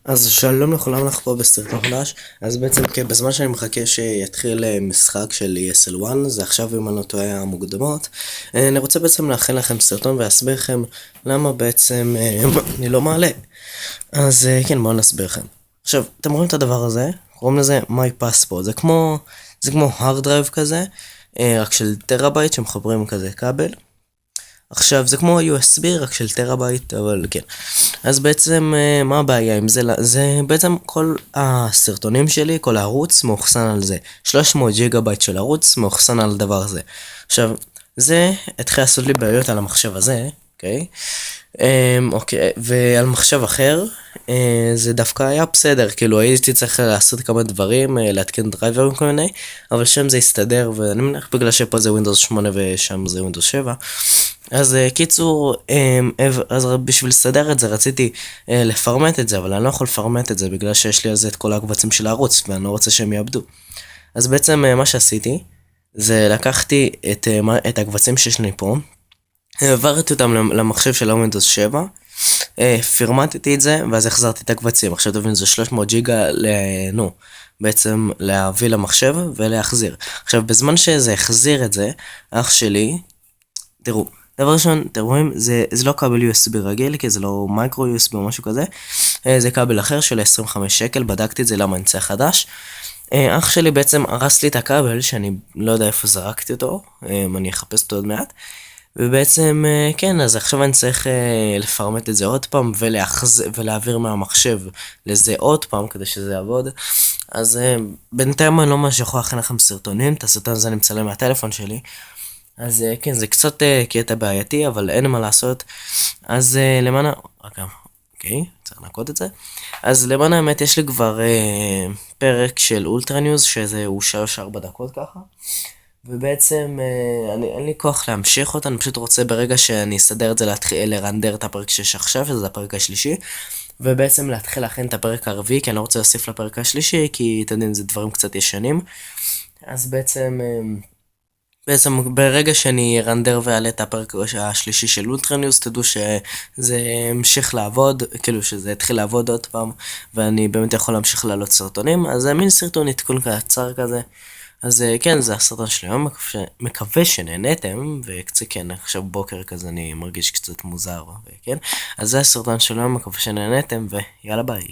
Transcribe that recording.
אז שלום לכולם, אנחנו פה בסרטון חדש. אז בעצם כן, בזמן שאני מחכה שיתחיל משחק של ESL1, זה עכשיו אם אני לא טועה המוקדמות, אני רוצה בעצם להכין לכם סרטון ולהסביר לכם למה בעצם אני לא מעלה. אז כן, בואו נסביר לכם. עכשיו, אתם רואים את הדבר הזה? קוראים לזה My Passport, זה כמו hard drive כזה, רק של טראבייט שמחברים כזה כבל. עכשיו זה כמו USB רק של טראבייט, אבל כן. אז בעצם מה הבעיה עם זה? זה בעצם כל הסרטונים שלי, כל הערוץ מאוחסן על זה. 300 ג'יגה בייט של ערוץ מאוחסן על הדבר הזה. עכשיו, זה התחיל לעשות לי בעיות על המחשב הזה, אוקיי? אוקיי, ועל מחשב אחר, זה דווקא היה בסדר, כאילו הייתי צריך לעשות כמה דברים, להתקן דרייברים כל מיני, אבל שם זה הסתדר, ואני מניח בגלל שפה זה Windows 8 ושם זה Windows 7. אז קיצור, אז בשביל לסדר את זה רציתי לפרמט את זה, אבל אני לא יכול לפרמט את זה בגלל שיש לי על זה את כל הקבצים של הערוץ, ואני לא רוצה שהם יאבדו. אז בעצם מה שעשיתי, זה לקחתי את הקבצים שיש לי פה, העברתי אותם למחשב של Windows 7, פרמטתי את זה, ואז החזרתי את הקבצים. עכשיו תבין, זה 300 ג'יגה, בעצם להביא למחשב ולהחזיר. עכשיו, בזמן שזה החזיר את זה, אח שלי, תראו, דבר ראשון, אתם רואים, זה לא כבל USB רגיל, כי זה לא מייקרו USB או משהו כזה, זה כבל אחר של 25 שקל, בדקתי את זה למה אני צריך חדש. אח שלי בעצם הרס לי את הכבל, שאני לא יודע איפה זרקתי אותו, אני אחפש אותו עוד מעט, ובעצם, כן, אז עכשיו אני צריך לפרמט את זה עוד פעם, ולהעביר מהמחשב לזה עוד פעם, כדי שזה יעבוד. אז בינתיים אני לא ממש יכול להכין לכם סרטונים, את הסרטון הזה אני מצלם מהטלפון שלי, אז כן, זה קצת קטע בעייתי, אבל אין מה לעשות. אז למען אוקיי, צריך לנקות את זה. אז למען האמת יש לי כבר פרק של אולטרה ניוז, שזה הוא 3-4 דקות ככה. ובעצם אין לי כוח להמשיך אותה, אני פשוט רוצה ברגע שאני אסדר את זה להתחיל לרנדר את הפרק שיש עכשיו, שזה הפרק השלישי. ובעצם להתחיל להכין את הפרק הרביעי, כי אני לא רוצה להוסיף לפרק השלישי, כי אתם יודעים, זה דברים קצת ישנים. אז בעצם ברגע שאני רנדר ואעלה את הפרק השלישי של אולטרה ניוז, תדעו שזה המשיך לעבוד, כאילו שזה התחיל לעבוד עוד פעם, ואני באמת יכול להמשיך לעלות סרטונים, אז זה מין סרטון עדכון קצר כזה. אז כן, זה הסרטון שלי היום, מקווה שנהנתם, וקצת כן, עכשיו בוקר כזה אני מרגיש קצת מוזר, וכן, אז זה הסרטון שלי היום, מקווה שנהנתם, ויאללה ביי.